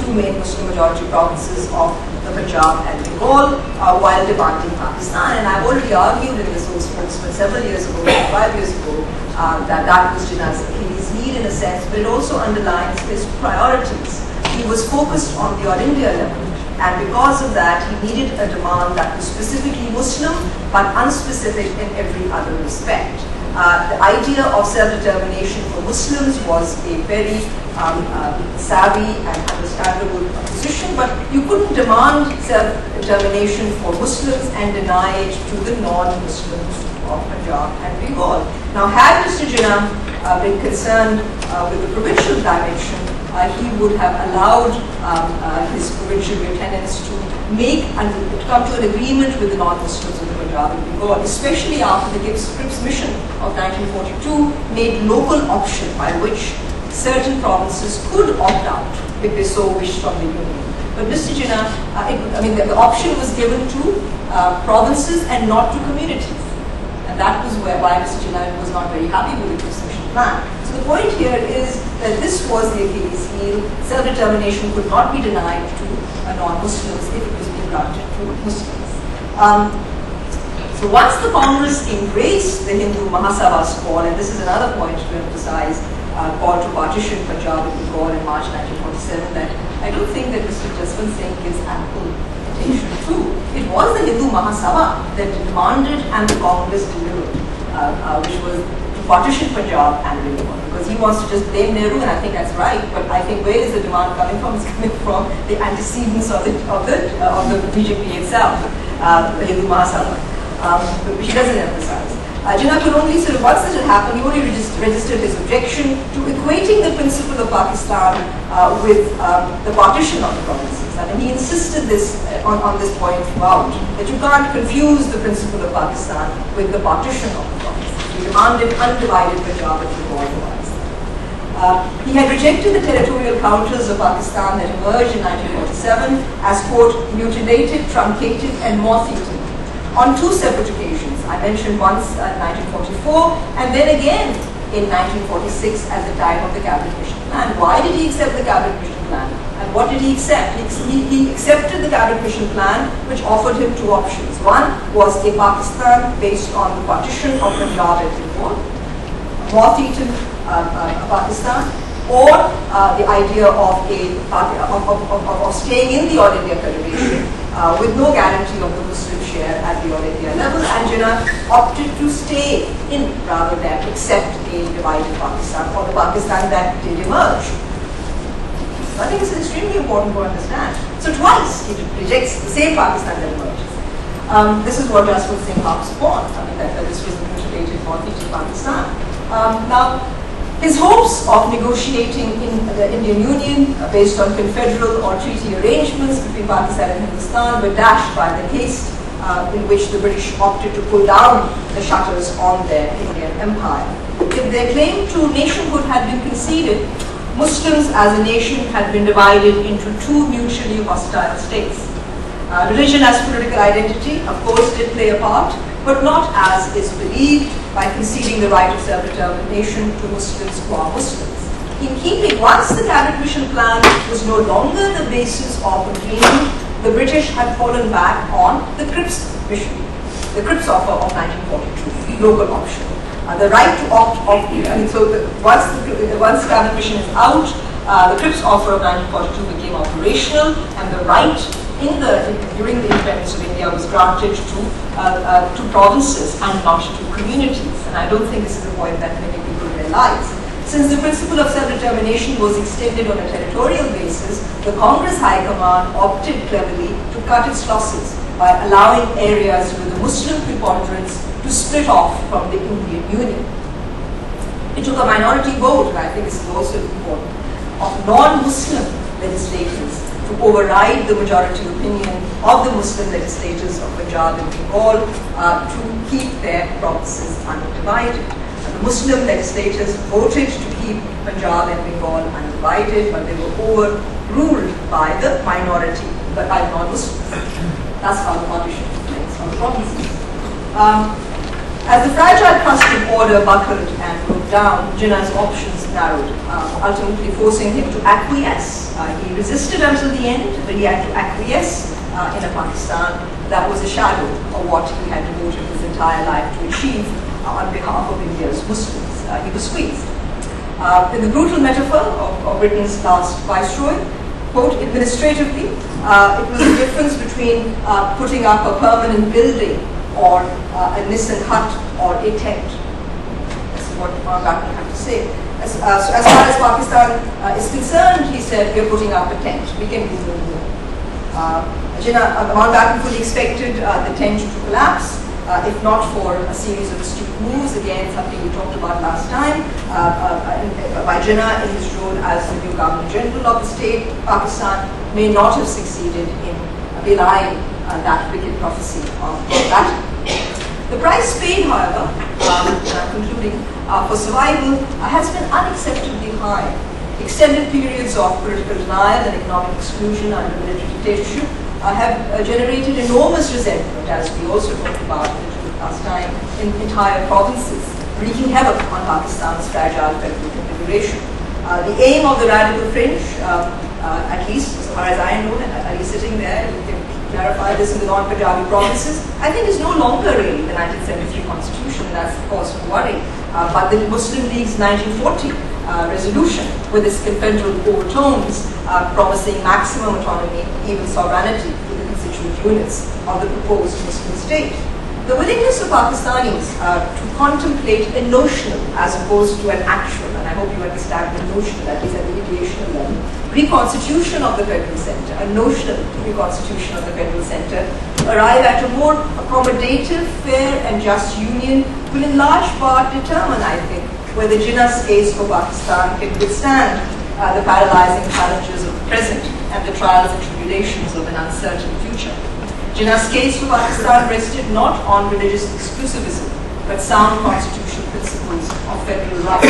two main Muslim majority provinces of the Punjab and Bengal while demanding Pakistan. And I've already argued in this old spokesman several years ago, 5 years ago, that was Jinnah's Achilles heel in a sense, but it also underlines his priorities. He was focused on the All India level, and because of that, he needed a demand that was specifically Muslim, but unspecific in every other respect. The idea of self-determination for Muslims was a very savvy and understandable position, but you couldn't demand self-determination for Muslims and deny it to the non-Muslims of Punjab and Bengal. Now, had Mr. Jinnah been concerned with the provincial dimension, he would have allowed his provincial lieutenants to come to an agreement with the non-Muslims of the Punjab and Bengal, especially after the Cripps mission of 1942 made local option by which certain provinces could opt out if they so wished from the Union. But Mr. Jinnah, the option was given to provinces and not to communities. And that was why Mr. Jinnah was not very happy with the Cripps mission plan. So the point here is that this was the Achilles heel. Self-determination could not be denied to non-Muslims if it was being granted to Muslims. So once the Congress embraced the Hindu Mahasabha's call, and this is another point to emphasize, call to partition Punjab and Bengal in March 1947, that I don't think that Mr. Jaswant Singh gives ample attention to. It was the Hindu Mahasabha that demanded and the Congress delivered, which was to partition Punjab and Bengal, because he wants to just blame Nehru, and I think that's right, but I think where is the demand coming from? It's coming from the antecedents of the BJP itself, the Hindu Mahasabha, which he doesn't emphasize. Jinnah could only once this had happened, he only registered his objection to equating the principle of Pakistan with the partition of the provinces. I mean, he insisted on this point throughout, that you can't confuse the principle of Pakistan with the partition of the provinces. He demanded undivided Punjab and Bengal for Pakistan. He had rejected the territorial counters of Pakistan that emerged in 1947 as, quote, mutilated, truncated, and moth-eaten on two separate occasions. I mentioned once in 1944 and then again in 1946 at the time of the Cabinet Mission Plan. Why did he accept the Cabinet Mission Plan? And what did he accept? He accepted the Cabinet Mission Plan, which offered him two options. One was a Pakistan based on the partition of Punjab and Bengal, moth-eaten Pakistan, or the idea of staying in the All India Federation with no guarantee of the Muslim share at the All India level, and Jinnah opted to stay in rather than accept a divided Pakistan, or the Pakistan that did emerge. So I think this is extremely important to understand. So twice he rejects the same Pakistan that emerges. This is what Jaswant Singh harps upon, that this was the mutilated moth-eaten Pakistan. Now, his hopes of negotiating in the Indian Union based on confederal or treaty arrangements between Pakistan and Hindustan were dashed by the haste in which the British opted to pull down the shutters on their Indian empire. If their claim to nationhood had been conceded, Muslims as a nation had been divided into two mutually hostile states. Religion as political identity, of course, did play a part, but not as is believed, by conceding the right of self-determination to Muslims who are Muslims. In keeping, once the Cabinet Mission Plan was no longer the basis of agreement, the British had fallen back on the Cripps mission, the Cripps offer of 1942, local option. The right to opt off, once Cabinet Mission is out, the Cripps offer of 1942 became operational, and the right during the independence of India was granted to provinces and not to communities. And I don't think this is a point that many people realize. Since the principle of self-determination was extended on a territorial basis, the Congress High Command opted cleverly to cut its losses by allowing areas with a Muslim preponderance to split off from the Indian Union. It took a minority vote, and I think this is also important, of non-Muslim legislators to override the majority opinion of the Muslim legislators of Punjab and Bengal to keep their provinces undivided. The Muslim legislators voted to keep Punjab and Bengal undivided, but they were overruled by the minority, but by non-Muslims. That's how the partition took place on the provinces. As the fragile custom order buckled and broke down, Jinnah's options narrowed, ultimately forcing him to acquiesce. He resisted until the end, but he had to acquiesce in a Pakistan that was a shadow of what he had devoted his entire life to achieve on behalf of India's Muslims. He was squeezed. In the brutal metaphor of Britain's last viceroy, quote, administratively, it was the difference between putting up a permanent building or a Nissan hut or a tent. That's what Mountbatten had to say. So as far as Pakistan is concerned, he said, we're putting up a tent. We can do no more. Mountbatten fully expected the tent to collapse, if not for a series of astute moves, again something we talked about last time, by Jinnah in his role as the new Governor General of the state. Pakistan may not have succeeded in belying that wicked prophecy of that. The price paid, however, concluding, for survival has been unacceptably high. Extended periods of political denial and economic exclusion under military dictatorship have generated enormous resentment, as we also talked about last time, in entire provinces, wreaking havoc on Pakistan's fragile federal configuration. The aim of the radical fringe, at least as far as I know, and Ali sitting there, you can clarify this in the non-Punjabi provinces, I think is no longer really the 1973 constitution. That's of course a worry. But the Muslim League's 1940 resolution, with its confederal overtones, promising maximum autonomy, even sovereignty to the constituent units of the proposed Muslim state. The willingness of Pakistanis to contemplate a notional as opposed to an actual, and I hope you understand the notional, at least at the ideational level, reconstitution of the federal center, a notional reconstitution of the federal center, to arrive at a more accommodative, fair and just union will in large part determine, I think, whether Jinnah's case for Pakistan can withstand the paralyzing challenges of the present and the trials and tribulations of an uncertain future. Jinnah's case for Pakistan rested not on religious exclusivism, but sound constitutional principles of federal rights.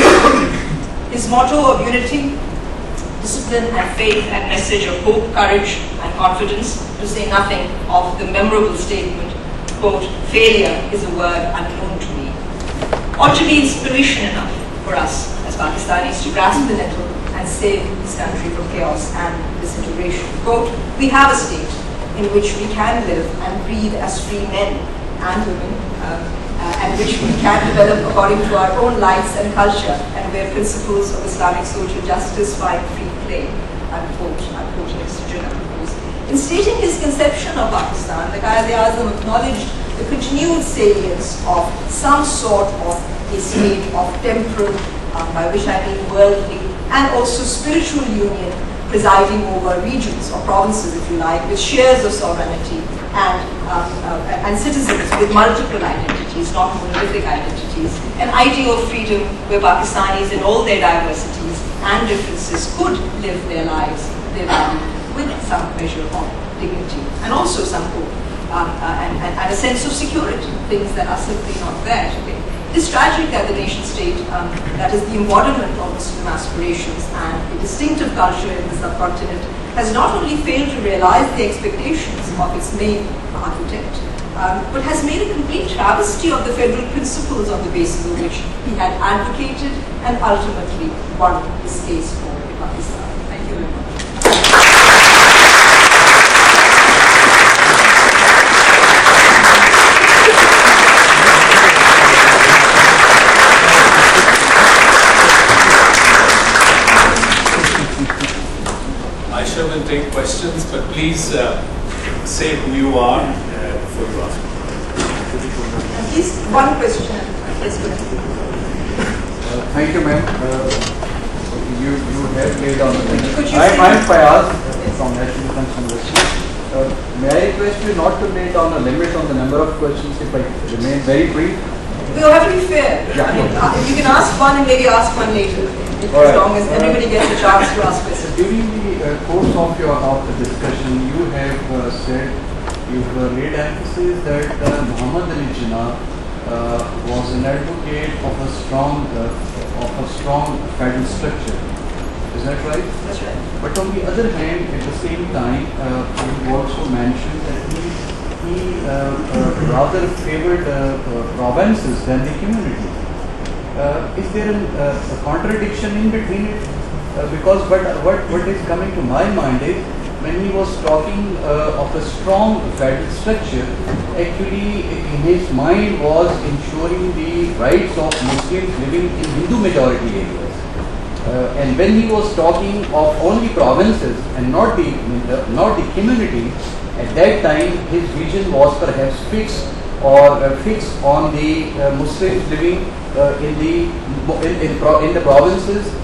His motto of unity, discipline and faith and message of hope, courage and confidence, to say nothing of the memorable statement, quote, failure is a word unknown to me, ought to be inspiration enough for us as Pakistanis to grasp the nettle and save this country from chaos and disintegration. Quote, we have a state in which we can live and breathe as free men and women, and which we can develop according to our own lights and culture, and where principles of Islamic social justice find free play, unquote, next to Jinnah. In stating his conception of Pakistan, the Quaid-e-Azam acknowledged the continued salience of some sort of a state of temporal, by which I mean worldly, and also spiritual union presiding over regions or provinces, if you like, with shares of sovereignty and citizens with multiple identities, not monolithic identities, an ideal of freedom where Pakistanis in all their diversities and differences could live their lives, their value, with some measure of dignity and also some hope and a sense of security, things that are simply not there today. It is tragic that the nation state, that is the embodiment of Muslim aspirations and a distinctive culture in the subcontinent, has not only failed to realize the expectations of its main architect, but has made a complete travesty of the federal principles on the basis of which he had advocated and ultimately won his case for Pakistan. Thank you very much. Ayesha will take questions, but please say who you are before you ask. At least one question. Yes, go ahead. Thank you, ma'am. You have laid on the Could you I'm Fayaz from National Defense University. May I request you not to lay down a limit on the number of questions if I remain very brief? We'll have to be fair. Yeah. I mean, you can ask one and maybe ask one later, as long as everybody gets a chance to ask questions. During the course of the discussion, you have said, you've laid emphasis that Muhammad Ali Jinnah was an advocate of a strong federal structure. Is that right? That's right. But on the other hand, at the same time, you also mentioned that he rather favored provinces than the community. Is there a contradiction in between it? Because what is coming to my mind is when he was talking of a strong federal structure, actually in his mind was ensuring the rights of Muslims living in Hindu majority areas. And when he was talking of only provinces and not the community, at that time his vision was perhaps fixed on the Muslims living in the provinces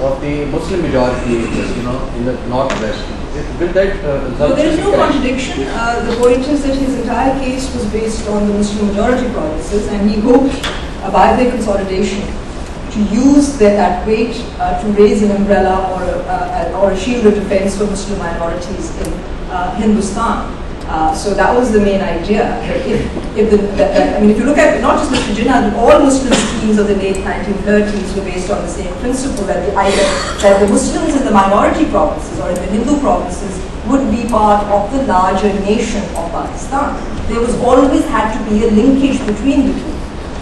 of the Muslim majority areas, in the northwest. Will that so there is no contradiction. The point is that his entire case was based on the Muslim majority provinces, and he hoped by their consolidation to use that weight to raise an umbrella or a shield of defense for Muslim minorities in Hindustan. So that was the main idea. If you look at not just Mr. Jinnah, but all Muslim schemes of the late 1930s were based on the same principle, that the idea that the Muslims in the minority provinces or in the Hindu provinces would be part of the larger nation of Pakistan. There was always had to be a linkage between the two.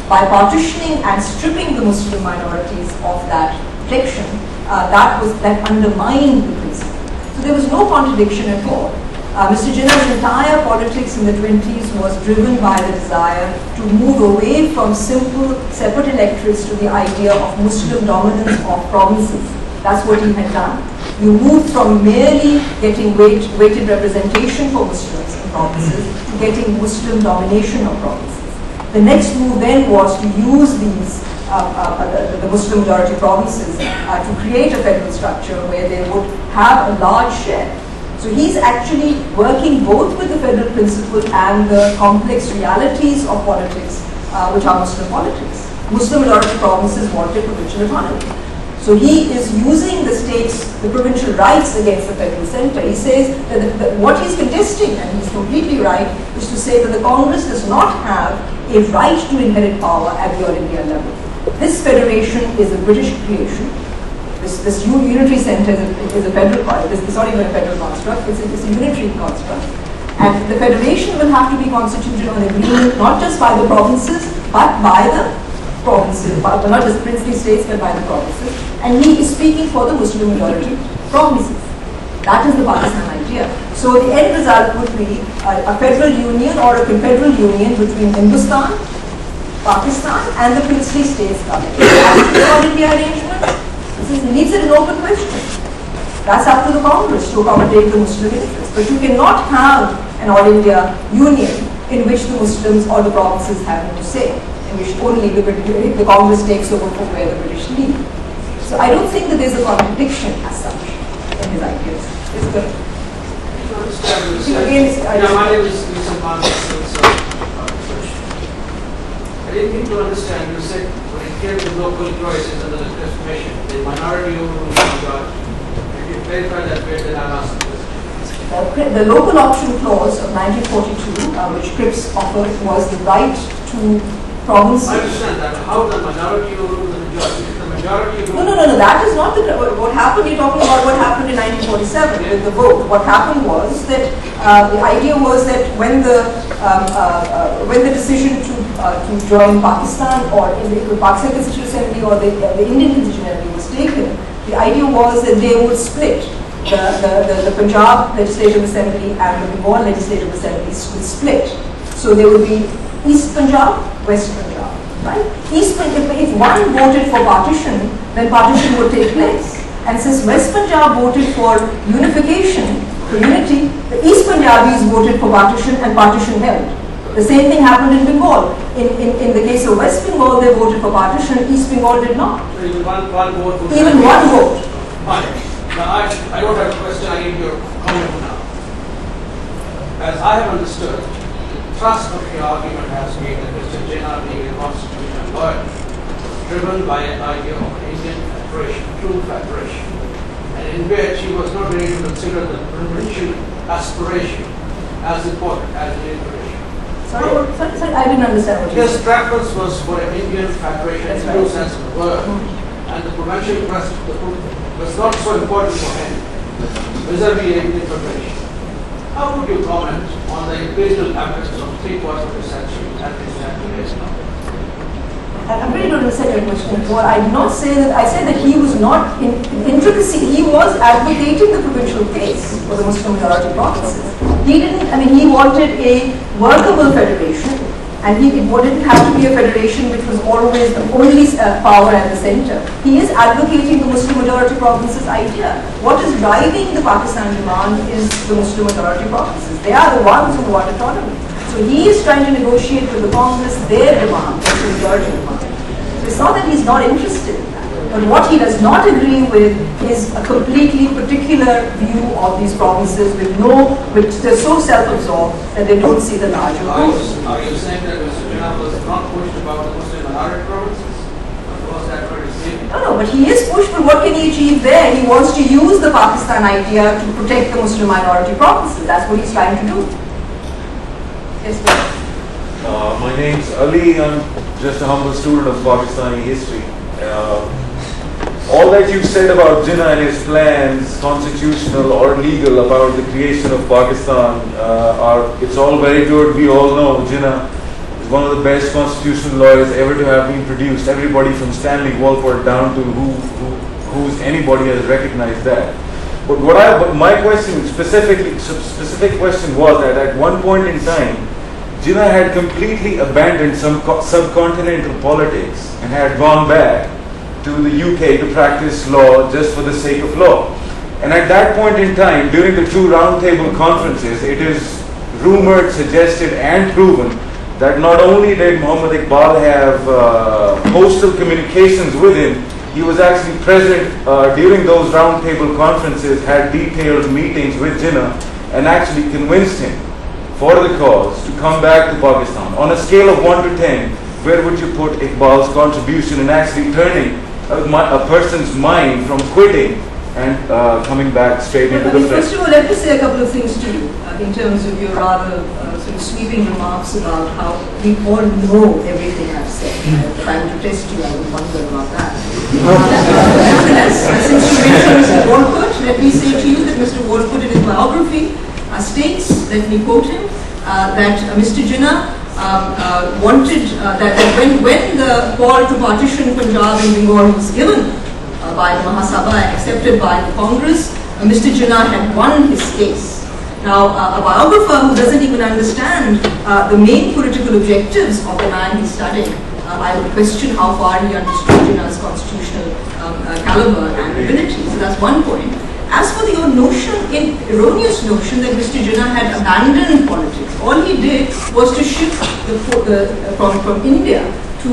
By partitioning and stripping the Muslim minorities of that protection, that undermined the principle. So there was no contradiction at all. Mr. Jinnah's entire politics in the 20s was driven by the desire to move away from simple separate electorates to the idea of Muslim dominance of provinces. That's what he had done. You moved from merely getting weighted representation for Muslims in provinces to getting Muslim domination of provinces. The next move then was to use these the Muslim majority provinces to create a federal structure where they would have a large share. So he's actually working both with the federal principle and the complex realities of politics, which are Muslim politics. Muslim majority provinces wanted provincial autonomy. So he is using the states, the provincial rights against the federal center. He says that what he's contesting, and he's completely right, is to say that the Congress does not have a right to inherit power at the All India level. This federation is a British creation. This unitary centre is a federal, it's not even a federal construct, it's a unitary construct. And the federation will have to be constituted on agreement not just by the provinces, but by the provinces, not just princely states, but by the provinces. And he is speaking for the Muslim majority provinces. That is the Pakistan idea. So the end result would be a federal union or a confederal union between Hindustan, Pakistan, and the princely states government. That's the All India arrangement. This leaves it an open question. That's up to the Congress to accommodate the Muslim interests. But you cannot have an All India union in which the Muslims or the provinces have no say, in which only the Congress takes over from where the British leave. So I don't think that there's a contradiction as such in his ideas. It's good. My name is Mr. I didn't need to understand, you said when it came to local choices under the Constitution, the minority overruled the majority. If you clarify that bit, then I'll ask the question. The local option clause of 1942, which Cripps offered, was the right to provinces. I understand that. How the minority overruled the majority? If the majority overruled... No. That is not what happened. You're talking about what happened in 1947 with the vote. What happened was that the idea was that when the decision to join Pakistan or in the Pakistan Constituent Assembly or the Indian Constituent Assembly was taken, the idea was that they would split. The Punjab Legislative Assembly and the Bengal Legislative Assemblies would split. So there would be East Punjab, West Punjab, right? If one voted for partition, then partition would take place. And since West Punjab voted for unification, for unity, the East Punjabis voted for partition and partition held. The same thing happened in Bengal. In the case of West Bengal, they voted for partition, East Bengal did not. So even one vote. Even one vote. Fine. Now, I don't have a question, I need your comment now. As I have understood, the thrust of your argument has been that Mr. Jinnah being a constitutional lawyer, driven by an idea of Indian federation, true federation, and in which he was not ready to consider the provincial aspiration as important as the federation. Sorry, I didn't understand what you His said. preference was for an Indian federation in the true That's right. sense of the word, and the provincial thrust was not so important for him vis-a-vis Indian federation. How would you comment on the imperial habits of 3/4 of the century and the century now? I'm really going to understand your question. Well, I did not say that. I said that he was not in intricacy. He was advocating the provincial case for the Muslim majority provinces. He didn't. I mean, he wanted a workable federation, and it didn't have to be a federation which was always the only power at the center. He is advocating the Muslim majority provinces idea. What is driving the Pakistan demand is the Muslim majority provinces. They are the ones who want autonomy. So he is trying to negotiate with the Congress their demand, the majority demand. So it's not that he's not interested in that. But what he does not agree with is a completely particular view of these provinces which they're so self-absorbed that they don't see the larger Are goals. you saying that Mr. Jinnah was not pushed about the Muslim minority provinces? Or was that what you're saying? No, but he is pushed, but what can he achieve there? He wants to use the Pakistan idea to protect the Muslim minority provinces. That's what he's trying to do. Yes, my name's Ali. I'm just a humble student of Pakistani history. All that you've said about Jinnah and his plans, constitutional or legal, about the creation of Pakistan, it's all very good. We all know Jinnah is one of the best constitutional lawyers ever to have been produced. Everybody from Stanley Walpole down to who's anybody has recognized that. But my question, specific question was that at one point in time, Jinnah had completely abandoned some subcontinental politics and had gone back to the UK to practice law just for the sake of law. And at that point in time, during the two roundtable conferences, it is rumored, suggested and proven that not only did Muhammad Iqbal have postal communications with him, he was actually present during those roundtable conferences, had detailed meetings with Jinnah and actually convinced him for the cause to come back to Pakistan. On a scale of 1 to 10, where would you put Iqbal's contribution in actually turning a person's mind from quitting and coming back straight into the fray? First of all, let me say a couple of things to you in terms of your rather sort of sweeping remarks about how we all know everything I've said. If I were to test you, I would wonder about that. Nevertheless, since you mentioned Mr. Walcott, let me say to you that Mr. Walcott in his biography states, let me quote him, that Mr. Jinnah wanted that when the call to partition Punjab and Bengal was given by the Mahasabha and accepted by the Congress, Mr. Jinnah had won his case. Now, a biographer who doesn't even understand the main political objectives of the man he's studying, I would question how far he understood Jinnah's constitutional caliber and ability. So that's one point. As for your notion, erroneous notion that Mr. Jinnah had abandoned politics, all he did was to shift from India to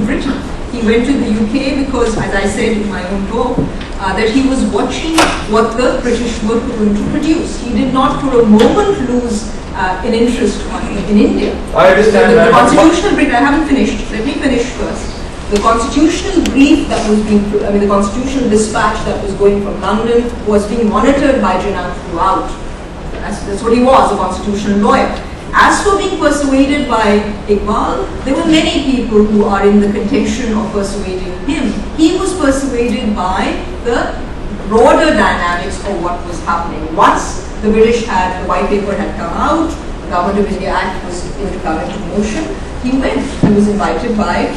Britain. He went to the UK because, as I said in my own talk, that he was watching what the British were going to produce. He did not for a moment lose an interest in India. I understand the that. constitutional brief, I haven't finished. Let me finish first. The constitutional brief that was the constitutional dispatch that was going from London was being monitored by Jinnah throughout. That's what he was, a constitutional lawyer. As for being persuaded by Iqbal, there were many people who are in the contention of persuading him. He was persuaded by the broader dynamics of what was happening. Once the British the white paper had come out, the Government of India Act was come into motion, he went. He was invited by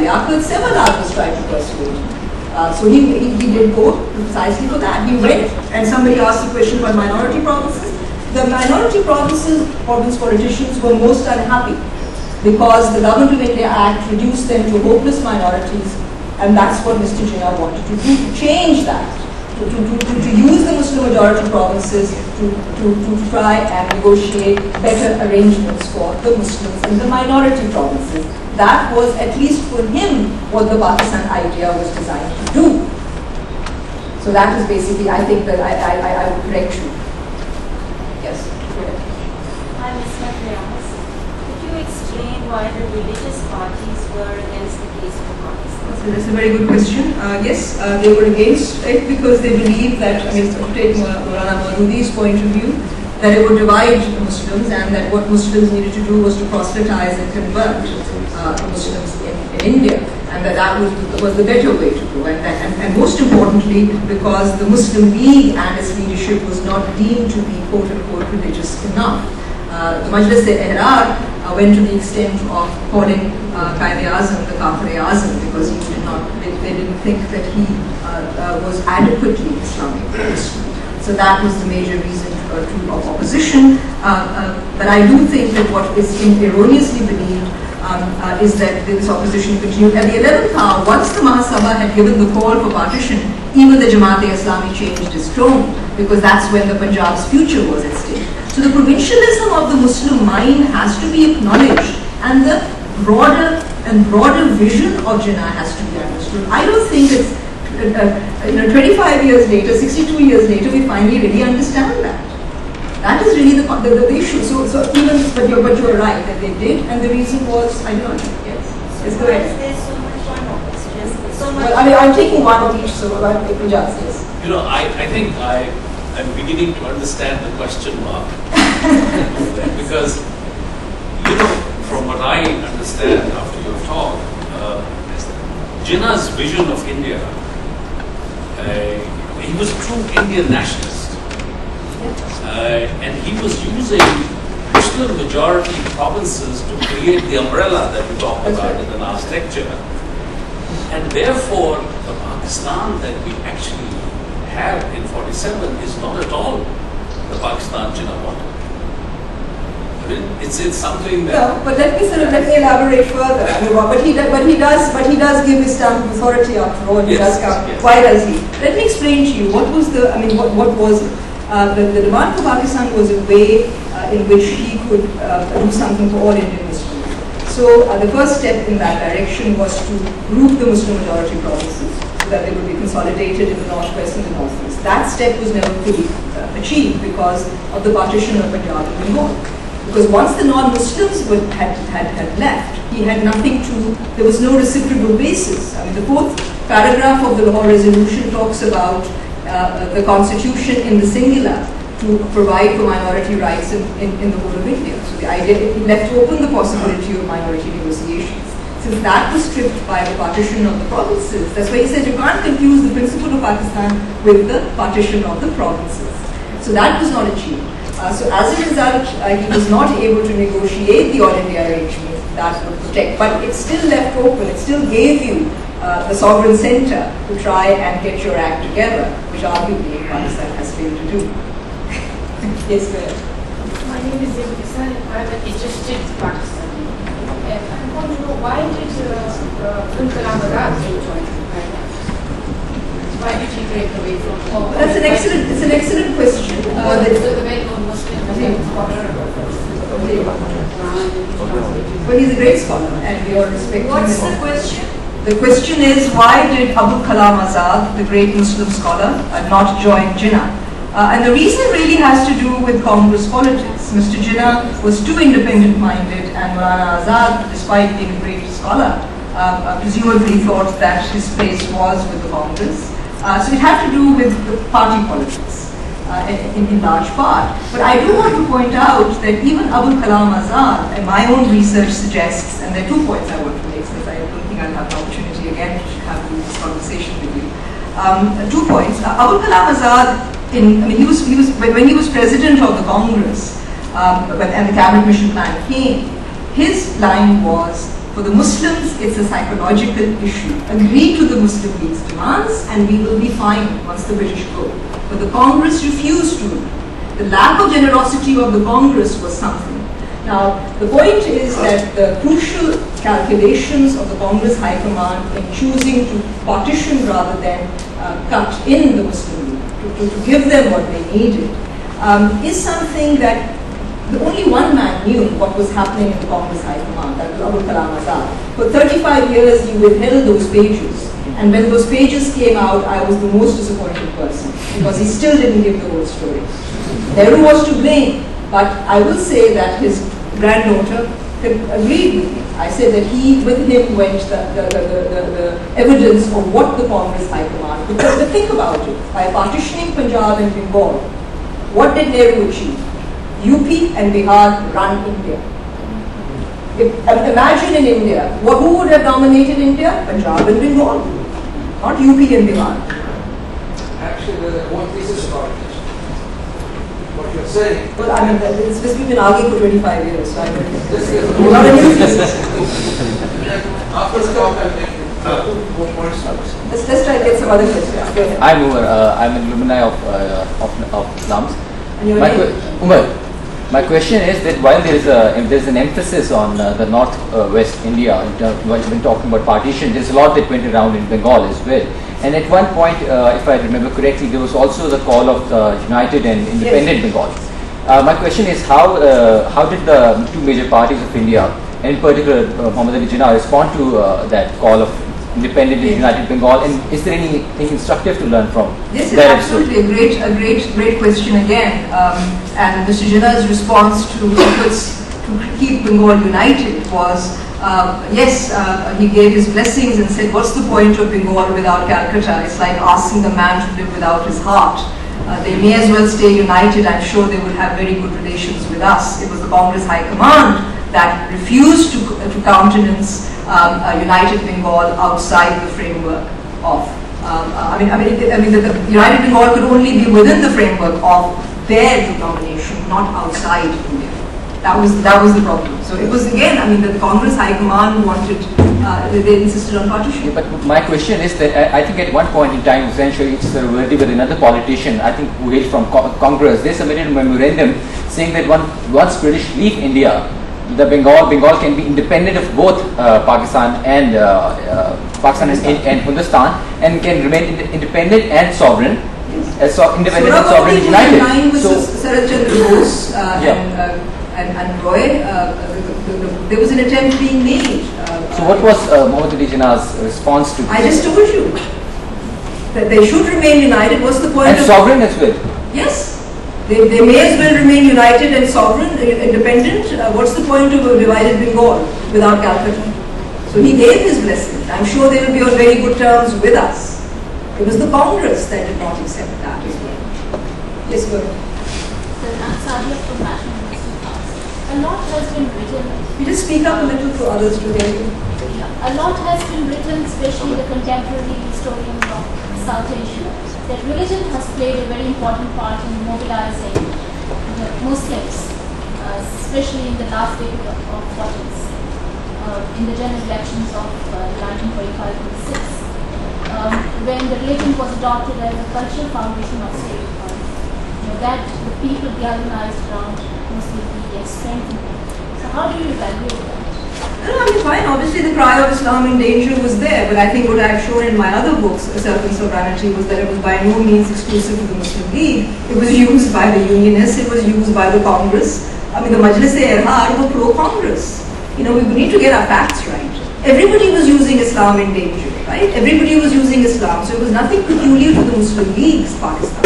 Liaquat. Several others tried to persuade him. So he did go precisely for that. He went, and somebody asked the question about minority provinces. The minority province politicians were most unhappy because the Government of India Act reduced them to hopeless minorities, and that's what Mr. Jinnah wanted to do, to change that, to use the Muslim majority provinces to try and negotiate better arrangements for the Muslims in the minority provinces. That was, at least for him, what the Pakistan idea was designed to do. So that is basically, I think that I would correct you. Yes, go ahead. Hi, Ms. Matrianas. Could you explain why the religious parties were against the case for Pakistan? So that's a very good question. Yes, they were against it because they believed that, to take Maulana Maududi's point of view, that it would divide Muslims and that what Muslims needed to do was to proselytize and convert Muslims in India, and that was the better way to go. And most importantly, because the Muslim League and its leadership was not deemed to be quote-unquote religious enough. The Majlis-e-Ihrar went to the extent of calling Qaid-e-Azam the Kafir-e-Azam because they didn't think that he was adequately Islamic. So that was the major reason of opposition. But I do think that what is erroneously believed is that this opposition continued. At the 11th hour, once the Mahasabha had given the call for partition, even the Jamaat-e-Islami changed its tone because that's when the Punjab's future was at stake. So the provincialism of the Muslim mind has to be acknowledged, and the broader vision of Jinnah has to be understood. I don't think it's 25 years later, 62 years later, we finally really understand that. That is really the issue. So even, but you're right that they did, and the reason was ideology. Yes. Yes, go ahead. There's so much one so much. Well, I mean, I'm taking one of each, so I'm just yes. I think I'm beginning to understand the question mark. Because, from what I understand after your talk, Jinnah's vision of India, he was a true Indian nationalist. And he was using Muslim majority provinces to create the umbrella that we talked about in the last lecture. And therefore, the Pakistan that we actually have in 47 is not at all the Pakistan Jinnah wanted. I mean, it's something that. No, but let me elaborate further. I mean, but he does give his stamp of authority after all. He does come. Yes. Why does he? Let me explain to you what was the. I mean, what was it? The demand for Pakistan was a way in which he could do something for all Indian Muslims. So the first step in that direction was to group the Muslim majority provinces so that they would be consolidated in the northwest and the northeast. That step was never fully achieved because of the partition of Punjab and Bengal. Because once the non-Muslims had left, he had nothing to, there was no reciprocal basis. I mean, the 4th paragraph of the Lahore resolution talks about the constitution in the singular to provide for minority rights in the whole of India. So the idea, it left open the possibility of minority negotiations. Since that was stripped by the partition of the provinces, that's why he said you can't confuse the principle of Pakistan with the partition of the provinces. So that was not achieved. So as a result, he was not able to negotiate the All India arrangement that would protect, but it still left open, it still gave you the sovereign centre to try and get your act together, which arguably Pakistan has failed to do. Yes, go ahead. My name is Yevgenia and I'm an interested Pakistan. I want to know why did Abul Kalam Azad join Why did he break away from all? That's an excellent question. The well-known Muslim Well, he's a great scholar, and we all respect him. What's the question? The question is, why did Abul Kalam Azad, the great Muslim scholar, not join Jinnah? And the reason really has to do with Congress politics. Mr. Jinnah was too independent-minded, and Maulana Azad, despite being a great scholar, presumably thought that his place was with the Congress. So it had to do with the party politics in large part. But I do want to point out that even Abul Kalam Azad, and my own research suggests, and there are 2 points I want to make, since I don't think I'll have the opportunity again to have this conversation with you. 2 points. Abul Kalam Azad, when he was president of the Congress, and the cabinet mission plan came, his line was, for the Muslims, it's a psychological issue. Agree to the Muslim League's demands and we will be fine once the British go. But the Congress refused to. The lack of generosity of the Congress was something. Now, the point is that the crucial calculations of the Congress High Command in choosing to partition rather than cut in the Muslim League, to give them what they needed, is something that the only one man knew what was happening in the Congress High Command, that was Abul Kalam Azad. For 35 years, he withheld those pages. And when those pages came out, I was the most disappointed person because he still didn't give the whole story. Nehru was to blame, but I will say that his granddaughter agreed with me. I said that with him went the evidence of what the Congress High Command, because think about it, by partitioning Punjab and Bengal, what did Nehru achieve? UP and Bihar run India. Imagine in India, who would have dominated India? Punjab and Bengal, not UP and Bihar. Actually, there's one thesis about it. What you're saying. Well, I mean, this we've been arguing for 25 years, so I don't think This is it's not a new thing. after the talk, I'll make two more points. Let's try to get some other questions. Go ahead. I'm Umar. I'm an alumni of LUMS. And your My name? Umar, my question is that while there's an emphasis on the north-west India, when talking about partition, there's a lot that went around in Bengal as well. And at one point, if I remember correctly, there was also the call of the United and Independent Bengal. My question is how did the two major parties of India, and in particular Muhammad Ali Jinnah, respond to that call of Independent and United Bengal, and is there anything instructive to learn from This is that absolutely a great question again. And Mr. Jinnah's response to efforts to keep Bengal united was, yes, he gave his blessings and said, what's the point of Bengal without Calcutta? It's like asking a man to live without his heart. They may as well stay united. I'm sure they would have very good relations with us. It was the Congress High Command that refused to countenance United Bengal outside the framework of. The United Bengal could only be within the framework of their denomination, not outside India. That was the problem. So it was again. The Congress High Command wanted. They insisted on partition. But my question is that I think at one point in time, essentially, it's a relative with another politician, I think who hailed from Congress. They submitted a memorandum saying that once British leave India, the Bengal can be independent of both Pakistan and Hindustan, and can remain independent and sovereign. Independent and sovereign united. In line with Sarat Chandra Bose and Roy, there was an attempt being made. So what was Muhammad Ali Jinnah's response to this? I just told you that they should remain united. What's the point? And sovereign as well. Yes. They may as well remain united and sovereign, independent. What's the point of a divided Bengal without Calcutta? So he gave his blessing. I'm sure they will be on very good terms with us. It was the Congress that did not accept that as well. Yes, go ahead. A lot has been written. You just speak up a little for others to hear you. A lot has been written, especially the contemporary historians of South Asia, that religion has played a very important part in mobilizing the Muslims, especially in the last decade of 40s, in the general elections of 1945-46, when the religion was adopted as a cultural foundation of state. That the people galvanized around Muslim faith and strengthened it. So how do you evaluate that? Fine. Obviously, the cry of Islam in danger was there, but I think what I've shown in my other books, Self and Sovereignty, was that it was by no means exclusive to the Muslim League. It was used by the Unionists. It was used by the Congress. The Majlis-e-Irhad were pro-Congress. We need to get our facts right. Everybody was using Islam in danger, right? Everybody was using Islam, so it was nothing peculiar to the Muslim League's Pakistan.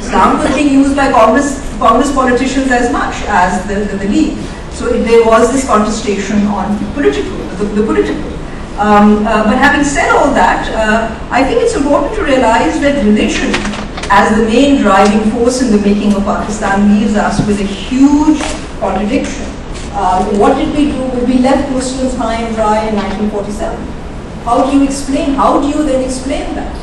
Islam was being used by Congress politicians as much as the League. So there was this contestation on the political. But having said all that, I think it's important to realize that religion, as the main driving force in the making of Pakistan, leaves us with a huge contradiction. What did we do? We left Muslims high and dry in 1947. How do you then explain that?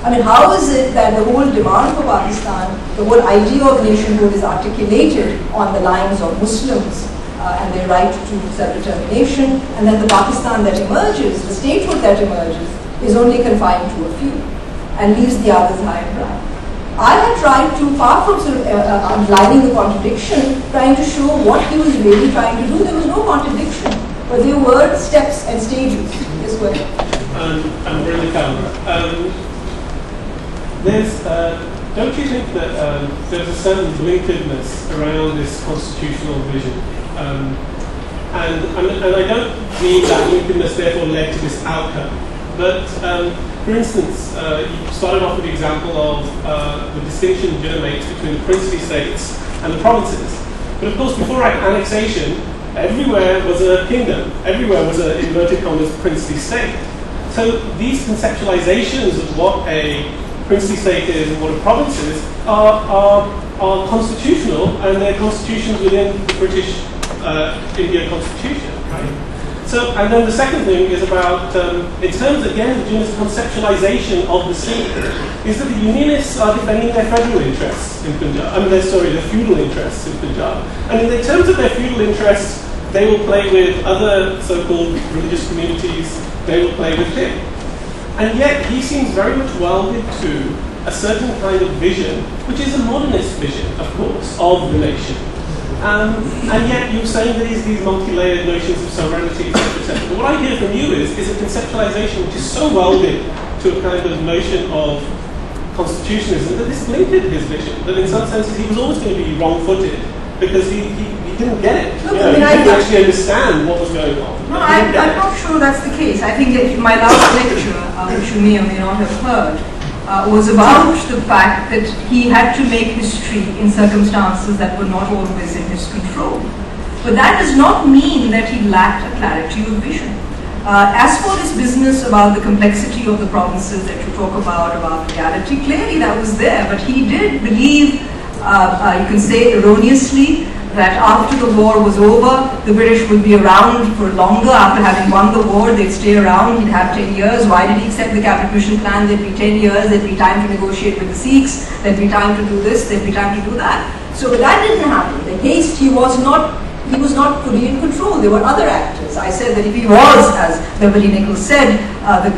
How is it that the whole demand for Pakistan, the whole idea of nationhood is articulated on the lines of Muslims and their right to self-determination, and that the Pakistan that emerges, the statehood that emerges, is only confined to a few and leaves the others high and dry? I have tried to, far from underlining the contradiction, trying to show what he was really trying to do. There was no contradiction, but there were steps and stages. Yes, go ahead. I'm bring the camera. Don't you think that there's a certain blinkedness around this constitutional vision? And I don't mean that blinkedness therefore led to this outcome. But for instance, you started off with the example of the distinction Jinnah makes between the princely states and the provinces. But of course, before annexation, everywhere was a kingdom. Everywhere was an inverted commas princely state. So these conceptualizations of what a princely state is and what a province is are constitutional, and they're constitutions within the British India Constitution, right? So, and then the second thing is about, in terms again of Jinnah's conceptualization of the scene, is that the Unionists are defending their federal interests in Punjab. Their feudal interests in Punjab. And in terms of their feudal interests, they will play with other so-called religious communities. They will play with him. And yet he seems very much welded to a certain kind of vision, which is a modernist vision, of course, of the nation. And yet you're saying that these multi-layered notions of sovereignty, etc., etc. But what I hear from you is a conceptualization which is so welded to a kind of notion of constitutionalism that this blinkered his vision, that in some senses he was always going to be wrong-footed because he didn't get it. Look, he didn't actually understand what was going on. No, I'm not sure that's the case. I think that my last lecture, which you may or may not have heard, was about the fact that he had to make history in circumstances that were not always in his control. But that does not mean that he lacked a clarity of vision. As for this business about the complexity of the provinces that you talk about reality, clearly that was there, but he did believe, you can say erroneously, that after the war was over, the British would be around for longer. After having won the war, they'd stay around, he'd have 10 years. Why did he accept the cabinet mission plan? There'd be 10 years, there'd be time to negotiate with the Sikhs, there'd be time to do this, there'd be time to do that. So that didn't happen. The haste, he was not fully in control. There were other actors. I said that if he was, as Beverly Nichols said,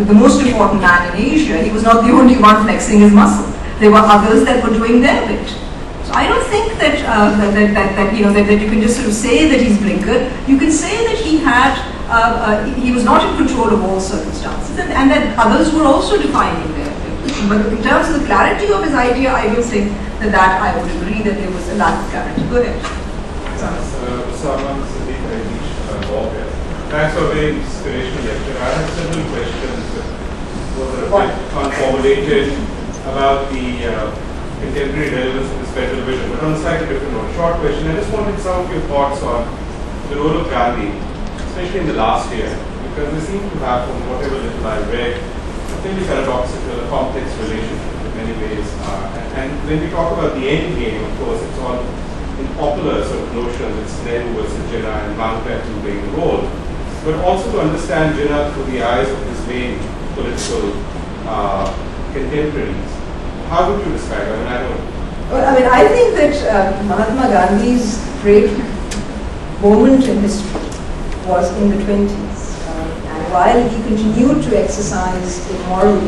the most important man in Asia, he was not the only one flexing his muscle. There were others that were doing their bit. I don't think that that you can just sort of say that he's blinkered. You can say that he was not in control of all circumstances, and that others were also defining their vision. But in terms of the clarity of his idea, I will say that I would agree that there was a lack of clarity. Go ahead. Thanks for a very inspirational lecture. I have several questions that were a bit unformulated about the contemporary relevance of this federal vision, but on a slightly different note. Short question. I just wanted some of your thoughts on the role of Gandhi, especially in the last year, because they seem to have, from whatever little I read, a fairly paradoxical, a complex relationship in many ways. And when we talk about the end game, of course, it's all in popular sort of notions. It's Nehru versus Jinnah and Mountbatten playing the role. But also to understand Jinnah through the eyes of his main political contemporaries. How would you describe it? I think that Mahatma Gandhi's great moment in history was in the 20s. And while he continued to exercise a moral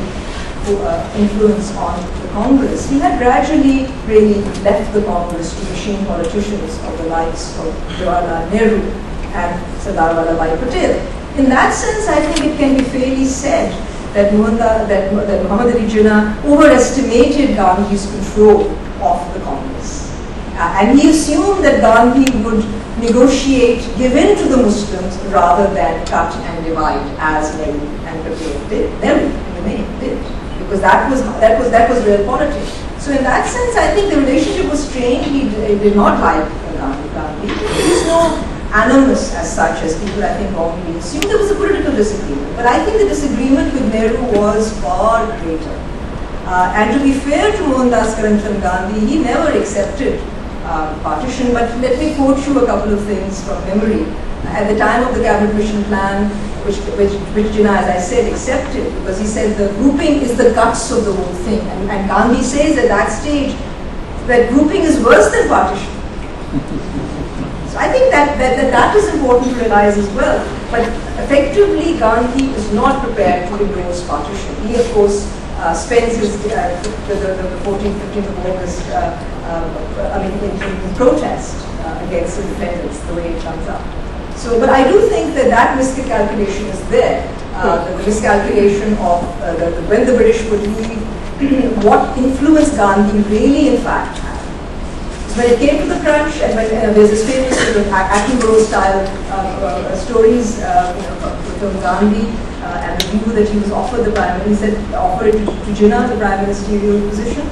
influence on the Congress, he had gradually really left the Congress to machine politicians of the likes of Jawaharlal Nehru and Sardar Vallabhbhai Patel. In that sense, I think it can be fairly said that Muhammad Ali Jinnah overestimated Gandhi's control of the Congress. And he assumed that Gandhi would negotiate, give in to the Muslims rather than cut and divide, as Nehru and Patel did. Nehru, in the main, did. Because that was real politics. So in that sense, I think the relationship was strained. He did not like Gandhi. There is no animus as such as people I think wrongly assume. There was a political disagreement, but I think the disagreement with Nehru was far greater. And to be fair to Mohandas Karamchand Gandhi, he never accepted partition. But let me quote you a couple of things from memory. At the time of the cabinet mission plan, which Jinnah, as I said, accepted, because he said the grouping is the guts of the whole thing. And Gandhi says at that stage that grouping is worse than partition. So I think that is important to realize as well. But effectively, Gandhi is not prepared to endorse partition. He, of course, spends his the 14th, 15th of August, in protest against the independence, the way it comes up. So, but I do think that miscalculation is there. The miscalculation of when the British would leave, what influence Gandhi really, in fact, had. When it came to the crunch, and when there's this famous sort of Attenborough-style stories from Gandhi, and the view that he was offered offered to Jinnah the prime ministerial position.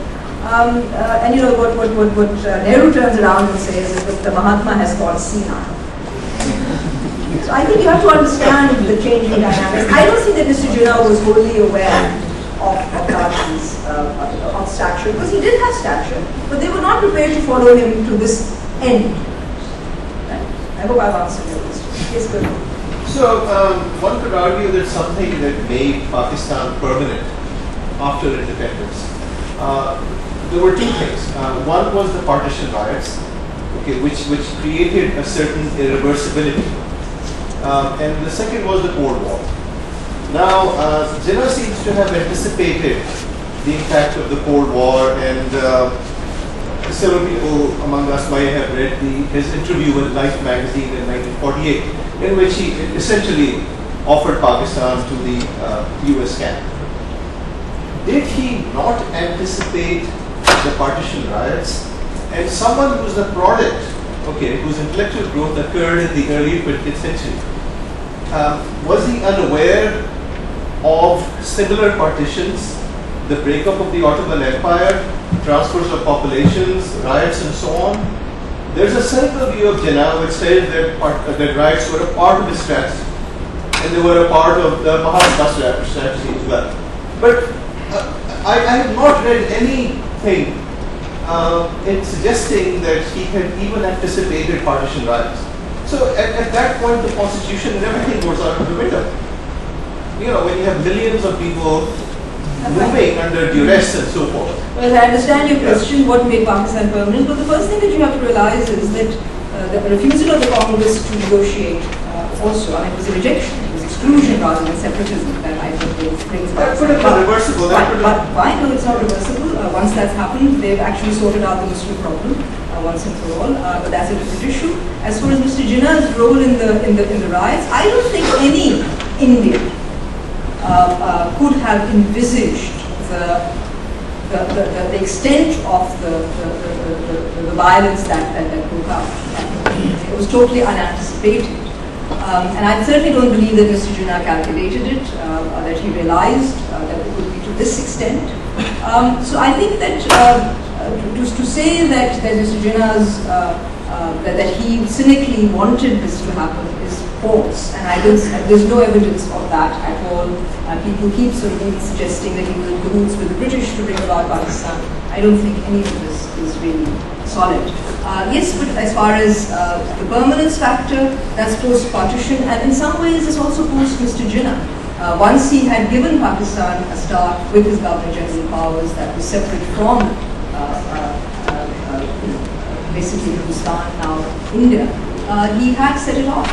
And you know what Nehru turns around and says is that the Mahatma has gone senile. So I think you have to understand the changing dynamics. I don't think that Mr. Jinnah was wholly aware of Gandhi's stature, because he did have stature, but they were not prepared to follow him to this end. Right? I hope I've answered your question. Yes, good. So one could argue that something that made Pakistan permanent after independence. There were two things. One was the partition riots, okay, which created a certain irreversibility, and the second was the Cold War. Now, Jinnah seems to have anticipated the impact of the Cold War, and several people among us might have read his interview with Life magazine in 1948, in which he essentially offered Pakistan to the US camp. Did he not anticipate the partition riots? And someone who's the product, okay, whose intellectual growth occurred in the early 20th century, was he unaware of similar partitions, the breakup of the Ottoman Empire, transfers of populations, riots, and so on? There's a cynical view of Jinnah which says that riots were a part of his strategy, and they were a part of the Mahatma strategy as well. But I have not read anything in suggesting that he had even anticipated partition riots. So at that point, the constitution and everything goes out of the window. You know, when you have millions of people moving under duress and so forth. Well, I understand your question, what made Pakistan permanent, but the first thing that you have to realize is that the refusal of the Congress to negotiate also, I mean, it was a rejection, it was exclusion rather than separatism that I think brings That Pakistan. could have been reversible. But why? No, it's not reversible. Once that's happened, they've actually sorted out the Muslim problem once and for all. But that's a different issue. As far as Mr. Jinnah's role in the riots, I don't think any Indian could have envisaged the extent of the violence that broke out. It was totally unanticipated. And I certainly don't believe that Mr. Jinnah calculated it, that he realized that it would be to this extent. So I think that to say that Mr. Jinnah's that he cynically wanted this to happen is false, and there's no evidence of that at all. People keep sort of even suggesting that he was in cahoots with the British to bring about Pakistan. I don't think any of this is really solid. Yes, but as far as the permanence factor, that's post-partition, and in some ways it's also post-Mr. Jinnah. Once he had given Pakistan a start with his Governor-General powers that was separate from basically Hindustan, now India, he had set it off.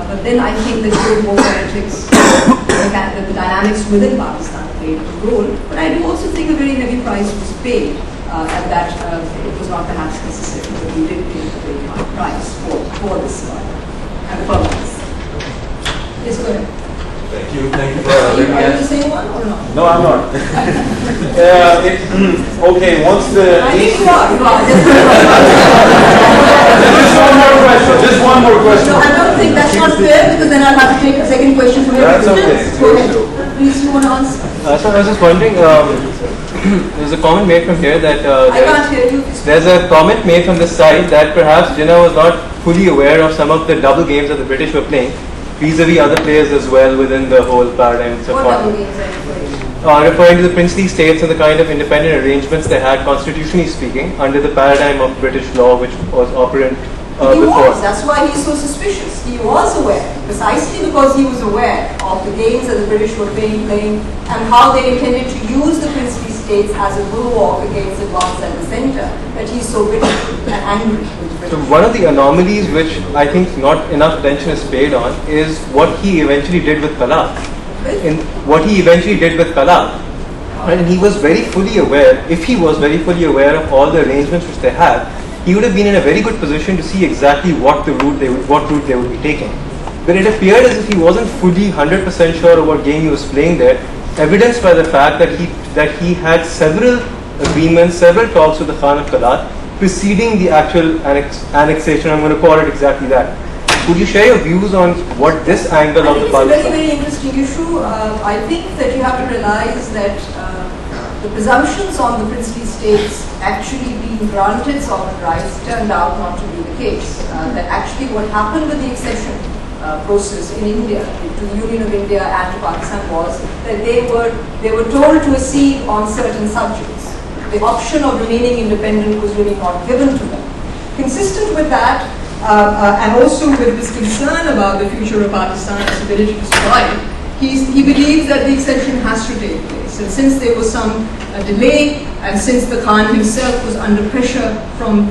But then I think the Cold War politics, the dynamics within Pakistan played a role. But I do also think a very heavy price was paid, and that it was not perhaps necessary, but we did pay a very high price for this and the permanence. Yes, go ahead. Thank you for Are you letting me the ask. same one or not? No, I'm not. Okay, once the... I think you are. Just one more question. No, I don't think that's not fair, because then I'll have to take a second question from That's everyone. okay. Go ahead. Please, you want to answer? So I was just wondering, there's a comment made from here that I can't hear you. there's a comment made from this side that perhaps Jinnah was not fully aware of some of the double games that the British were playing vis-a-vis other players as well within the whole paradigm. What double games are you referring to? Referring to the princely states and the kind of independent arrangements they had, constitutionally speaking, under the paradigm of British law which was operant He before. was. That's why he's so suspicious. He was aware, precisely because he was aware of the games that the British were playing, and how they intended to use the princely states as a bulwark against advance at the center, that he's so bitter and angry with the British. So one of the anomalies which I think not enough attention is paid on is what he eventually did with Kala. And he was very fully aware, if he was very fully aware of all the arrangements which they had, he would have been in a very good position to see exactly what route they would be taking. But it appeared as if he wasn't fully 100% sure of what game he was playing there, evidenced by the fact that he had several agreements, several talks with the Khan of Kalat preceding the actual annexation. I'm going to call it exactly that. Could you share your views on what this angle of the It's a very, Pakistan? very interesting issue. I think that you have to realize that the presumptions on the princely states actually being granted sovereign rights turned out not to be the case. That actually what happened with the accession process in India, to the Union of India and to Pakistan, was that they were told to accede on certain subjects. The option of remaining independent was really not given to them. Consistent with that, and also with this concern about the future of Pakistan's ability to survive, he believes that the accession has to take place. And since there was some delay, and since the Khan himself was under pressure from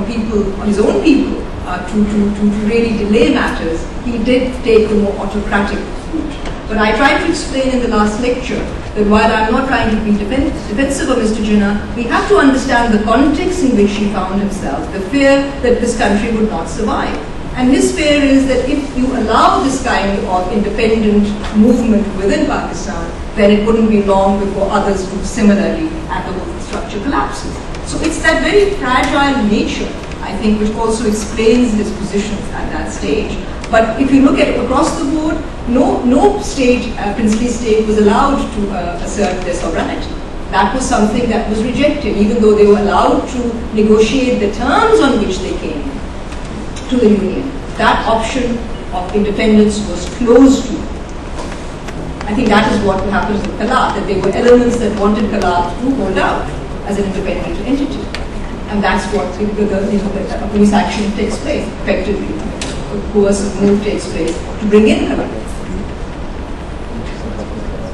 people, his own people, to really delay matters, he did take the more autocratic route. But I tried to explain in the last lecture that while I'm not trying to be defensive of Mr. Jinnah, we have to understand the context in which he found himself, the fear that this country would not survive. And his fear is that if you allow this kind of independent movement within Pakistan, then it wouldn't be long before others do similarly and the whole structure collapses. So it's that very fragile nature, I think, which also explains his positions at that stage. But if you look at it across the board, no state, princely state, was allowed to assert their sovereignty. That was something that was rejected, even though they were allowed to negotiate the terms on which they came to the Union. That option of independence was closed to. I think that is what happened with Kalat, that there were elements that wanted Kalat to hold out as an independent entity. And that's what the police action takes place, effectively. A coercive move takes place to bring in Kalat.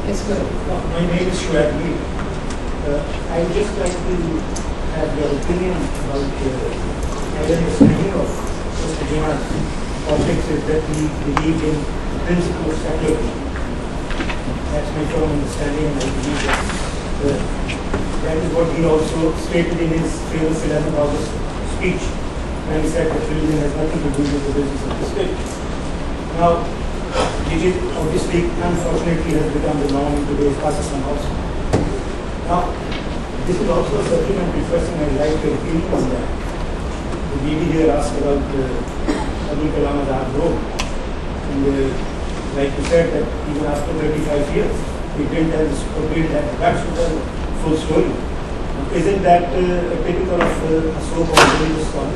Yes, go ahead. My name is Shuadli. I would just like to have your opinion about the understanding of Mr. Jinnah's politics is that he believed in the principle of secularism. That's my firm understanding, and I believe that is what he also stated in his famous 11th August speech, when he said that religion has nothing to do with the business of the state. Now, which obviously, unfortunately, has become the norm in today's Pakistan also. Now, this is also a supplementary question. I'd like your opinion on that. The lady here asked about Abul Kalam Azad role. And like you said, that even after 35 years, we didn't have the guts to tell the full story. Isn't that a typical of a so-called religious scholar?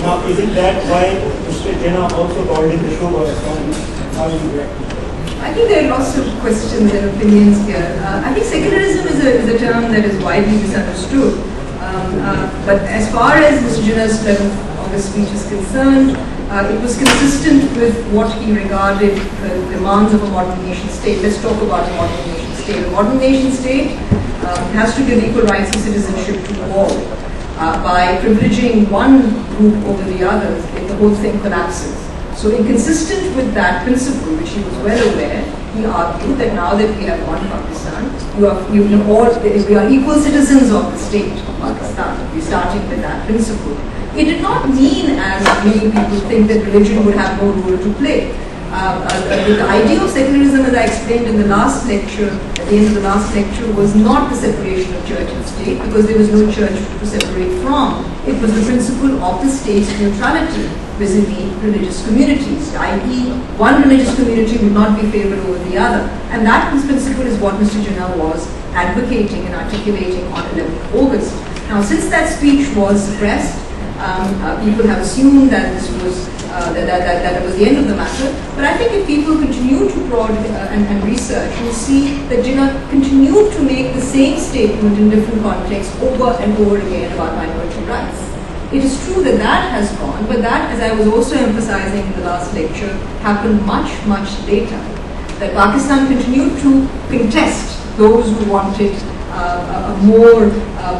Now, isn't that why Mr. Jinnah also called in the show or astronomy? How do you react to that? I think there are lots of questions and opinions here. I think secularism is a term that is widely misunderstood. But as far as Mr. Jinnah's 11th August speech is concerned, it was consistent with what he regarded the demands of a modern nation state. Let's talk about a modern nation state. A modern nation state has to give equal rights of citizenship to all. By privileging one group over the others, the whole thing collapses. So inconsistent with that principle, which he was well aware, he argued that now that we have one Pakistan, we are equal citizens of the state of Pakistan. We're starting with that principle. It did not mean, as many people think, that religion would have no role to play. The idea of secularism, as I explained in the last lecture, at the end of the last lecture, was not the separation of church and state, because there was no church to separate from. It was the principle of the state's neutrality vis-a-vis religious communities, i.e. one religious community would not be favored over the other. And that principle is what Mr. Jinnah was advocating and articulating on 11th August. Now, since that speech was suppressed, people have assumed that this was that it was the end of the matter. But I think if people continue to prod and research, you'll see that Jinnah continued to make the same statement in different contexts over and over again about minority rights. It is true that that has gone, but that, as I was also emphasizing in the last lecture, happened much, much later. That Pakistan continued to contest those who wanted a more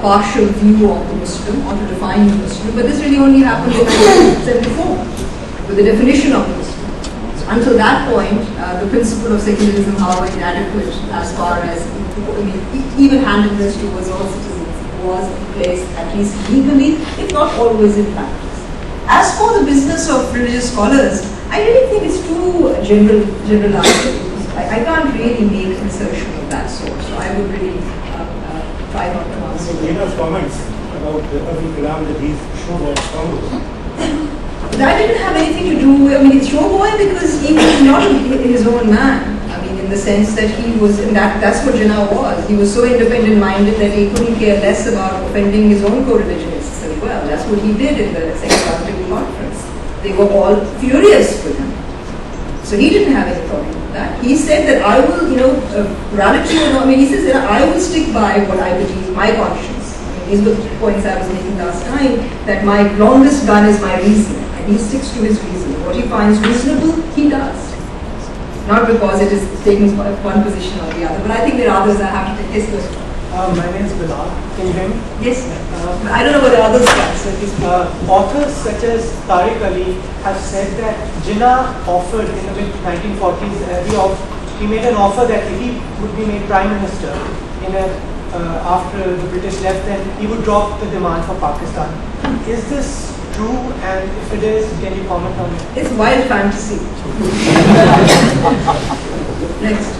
partial view of the Muslim, or to define the Muslim, but this really only happened in 1974 with the definition of the Muslim. So until that point, the principle of secularism, however inadequate as far as even-handedness towards all citizens, was in place, at least legally, if not always in practice. As for the business of religious scholars, I really think it's too generalized. I can't really make an assertion of that sort, so I would really try not to answer. So, Jinnah's comments about Abul Kalam that he's showboy scholars. That didn't have anything to do with, it's showboy because he was not his own man. In the sense that he was, and that's what Jinnah was. He was so independent-minded that he couldn't care less about offending his own co-religionists as well. That's what he did in the Second Continental Conference. They were all furious with him. So he didn't have any problem with that. He said that I will, morality or not, he says that I will stick by what I believe, my conscience. These were the points I was making last time, that my longest gun is my reason, and he sticks to his reason. What he finds reasonable, he does. Not because it is taking one position or the other, but I think there are others I have to take. Yes, sir. My name is Bilal. Can you hear me? Yes. I don't know what the others can, so please. Authors such as Tariq Ali have said that Jinnah offered in the mid-1940s, he made an offer that if he would be made Prime Minister after the British left, then he would drop the demand for Pakistan. Is this true? And if it is, can you comment on it? It's wild fantasy. Next.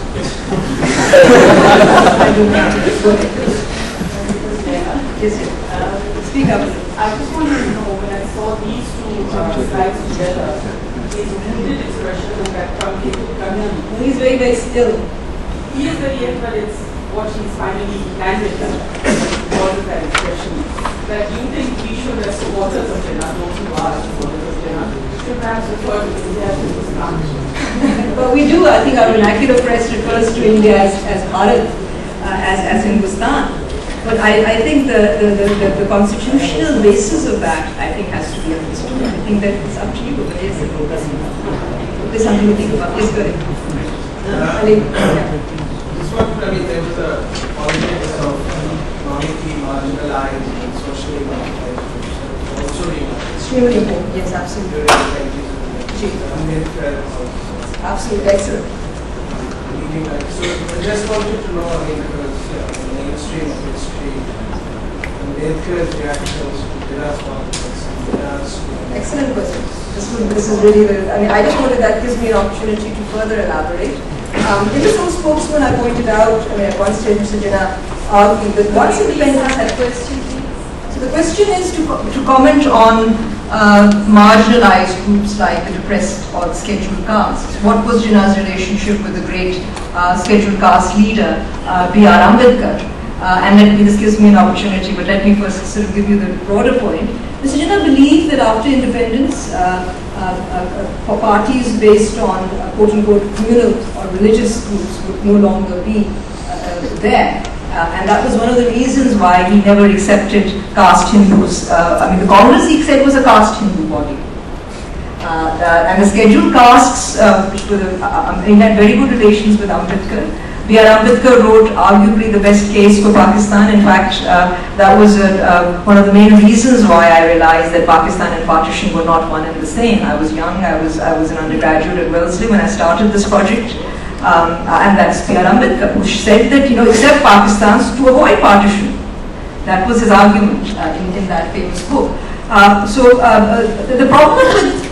Yes, sir. Speak up. I just wanted to know, when I saw these two slides together, his wounded expression of that truncated gunman. He's very, very still. He is very ill, but it's what he's finally landed causes that expression. That you think we should, as supporters of Jinnah, those who are supporters of Jinnah, should perhaps refer to India as Pakistan. But we do, I think our vernacular press refers to India as Bharat, as Hindustan. But I think the constitutional basis of that, I think, has to be understood. I think that it's up to you. But yes, there's something to think about. Yes, go ahead. This one, there was a politics of economically marginalized and socially marginalized groups. Also, extremely important. Yes, absolutely. Absolutely, excellent. So I just wanted to know, because the mainstream of history, Ambedkar's reactions to Jinnah's politics, excellent question. This is really the, I just wanted, that gives me an opportunity to further elaborate. In the sole spokesman, I pointed out, at one stage, Mr. Jinnah argued that once independence had question. So the question is to comment on marginalized groups like the depressed or the scheduled castes. What was Jinnah's relationship with the great scheduled caste leader, B.R. Ambedkar? And this gives me an opportunity, but let me first sort of give you the broader point. Mr. Jinnah believed that after independence, for parties based on quote-unquote communal or religious groups would no longer be there. And that was one of the reasons why he never accepted caste Hindus. The Congress, he said, was a caste Hindu body. And the scheduled castes, which were he had very good relations with Ambedkar. B.R. Ambedkar wrote arguably the best case for Pakistan. In fact, that was one of the main reasons why I realized that Pakistan and partition were not one and the same. I was young, I was an undergraduate at Wellesley when I started this project. And that's B.R. Ambedkar, who said that, accept Pakistan to avoid partition. That was his argument in that famous book. The problem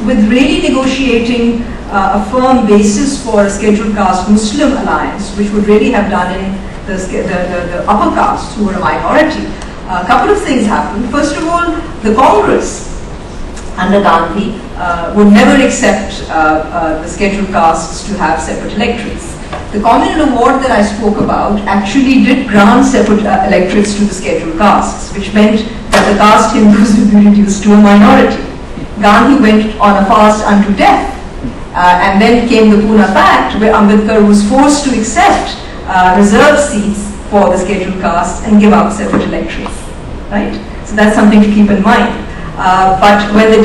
with really negotiating a firm basis for a scheduled caste Muslim alliance, which would really have done in the upper castes who were a minority, a couple of things happened. First of all, the Congress under Gandhi would never accept the scheduled castes to have separate electorates. The communal award that I spoke about actually did grant separate electorates to the scheduled castes, which meant that the caste Hindus would be reduced to a minority. Gandhi went on a fast unto death, and then came the Pune Pact, where Ambedkar was forced to accept reserved seats for the scheduled castes and give up separate electorates. Right? So that's something to keep in mind. But when the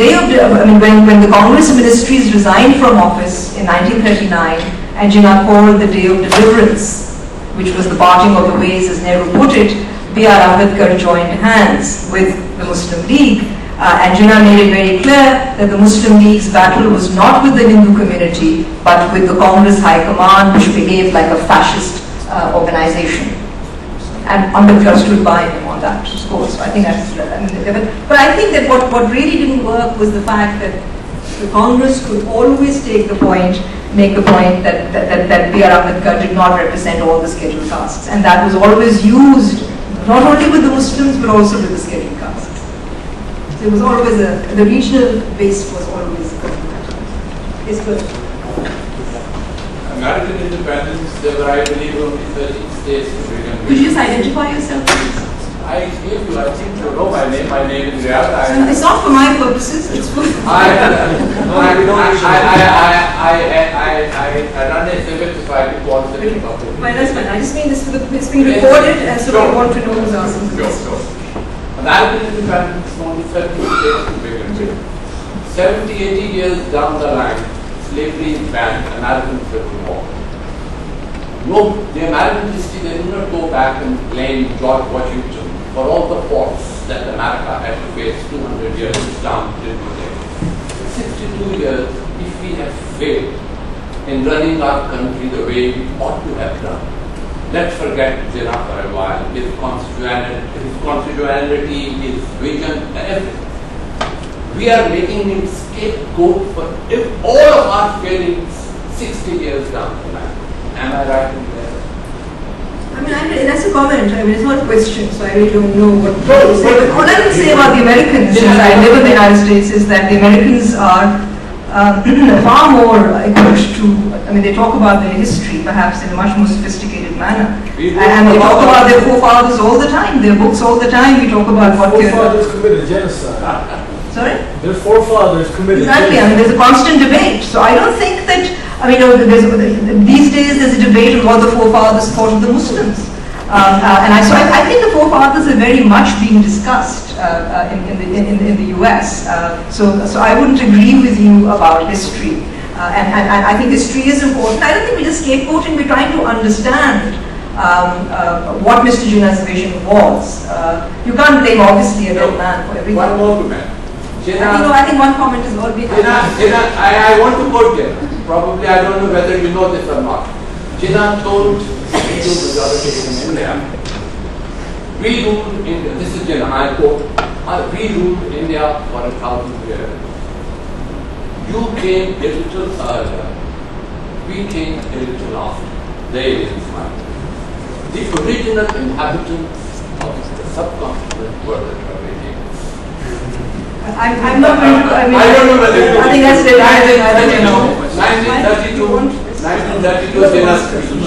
when the Congress ministries resigned from office in 1939, and Jinnah called the day of deliverance, which was the parting of the ways, as Nehru put it, B.R. Ambedkar joined hands with the Muslim League, and Jinnah made it very clear that the Muslim League's battle was not with the Hindu community, but with the Congress High Command, which behaved like a fascist organization. And Ambedkar stood by him on that, of course. I think that's, but I think that what really didn't work was the fact that the Congress could always make the point that B.R. Ambedkar did not represent all the scheduled castes, and that was always used not only with the Muslims but also with the scheduled castes. So it was always the regional base was always it's good. American independence, there were, I believe, only 13 states. Could you just identify yourself, please? I think you know my name. My name is Riyad. It's not for my purposes. It's for. I run a civil society called the Republic. Fine, that's fine. I just mean this for it's being recorded, and so I want to know who's asking the question. American independence is only 70 years to begin with. 70, 80 years down the line, slavery is banned, Americans will walk. No, the American history, they do not go back and blame George Washington for all the faults that America had to face 200 years Islam did today. 62 years, if we have failed in running our country the way we ought to have done, let's forget Jinnah for a while, his constitutionality, his vision, everything. We are making him scapegoat for all of our failings 60 years down the line. Am I right in that? I mean, that's a comment. I mean, it's not a question, so I really don't know what to say. But all I can say about the Americans, since I live in the United States, is that the Americans are far more equipped to, I mean, they talk about their history perhaps in a much more sophisticated manner. And they talk about their forefathers all the time, their books all the time. We talk about what their forefathers committed genocide. Sorry? Their forefathers committed Exactly, I mean, there's a constant debate. So I don't think that, I mean, these days there's a debate on what the forefathers thought of the Muslims. So I think the forefathers are very much being discussed in the US. So I wouldn't agree with you about history. And I think history is important. I don't think we're just scapegoating, we're trying to understand what Mr. Jinnah's vision was. You can't blame obviously a dead man for everything. One more comment. I think one comment is all we have. I want to quote Jinnah. Probably I don't know whether you know this or not. Jinnah told the majority in India, we ruled India, this is Jinnah, I quote, we ruled India for 1,000 years. You came a little earlier, we came a little after, the aliens might. The original inhabitants of the subcontinent were the Travelling. I'm not going to, I mean, I don't know whether I think that's the 1932 Jinnah's speech.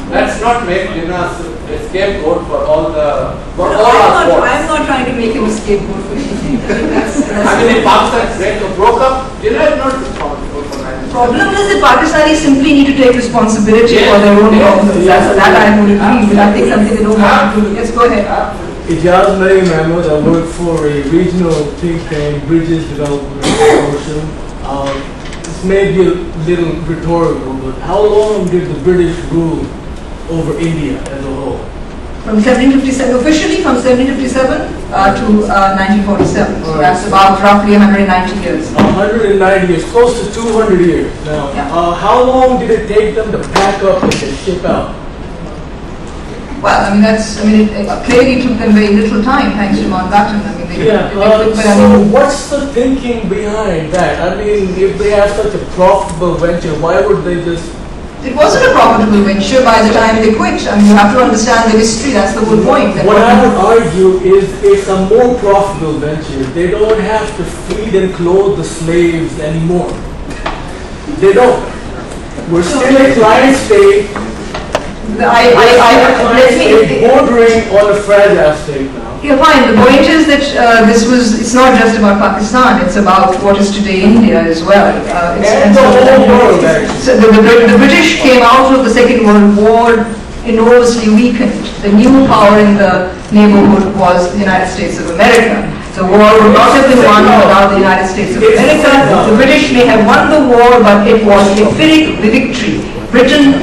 Let's not make Jinnah a scapegoat for all the, for all our faults. I'm not trying to make him a scapegoat for anything. I mean, if Pakistan broke up, Jinnah is not responsible for that. The problem is that Pakistanis simply need to take responsibility for their own problems. That I would agree with. I think something they don't want to do. Yes, go ahead. Ijaz Mary Mahmood, I work for a regional think tank, Bridges Development Consortium. This may be a little rhetorical, but how long did the British rule over India as a whole? From 1757, officially from 1757 to 1947. So that's about roughly 190 years. 190 years, close to 200 years. Now, how long did it take them to pack up and to ship out? Well, I mean, it clearly took them very little time, thanks to Mountbatten. I mean, so what's the thinking behind that? I mean, if they have such a profitable venture, why would they just... It wasn't a profitable venture by the time they quit. I mean, you have to understand the history, that's the whole point. What I would argue is it's a more profitable venture. They don't have to feed and clothe the slaves anymore. They don't. We're still a client state. Bordering on a fragile state now. Yeah, fine. The point is that it's not just about Pakistan, it's about what is today India as well. And the whole world, actually. So the British came out of the Second World War enormously weakened. The new power in the neighborhood was the United States of America. The war would not have been won without the United States of America. The British may have won the war, but it was a Pyrrhic victory. Britain,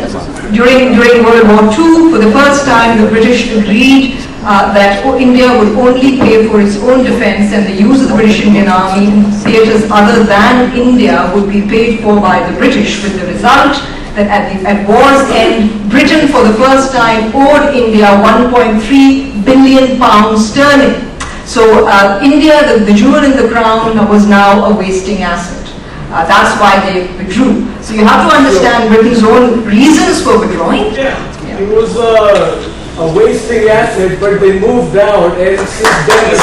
during World War II, for the first time, the British agreed that India would only pay for its own defense, and the use of the British Indian Army in theatres other than India would be paid for by the British, with the result that at war's end, Britain for the first time owed India 1.3 billion pounds sterling. So India, the jewel in the crown, was now a wasting asset. That's why they withdrew. So you have to understand Britain's own reasons for withdrawing. Yeah. It was a wasting asset, but they moved out, and since then...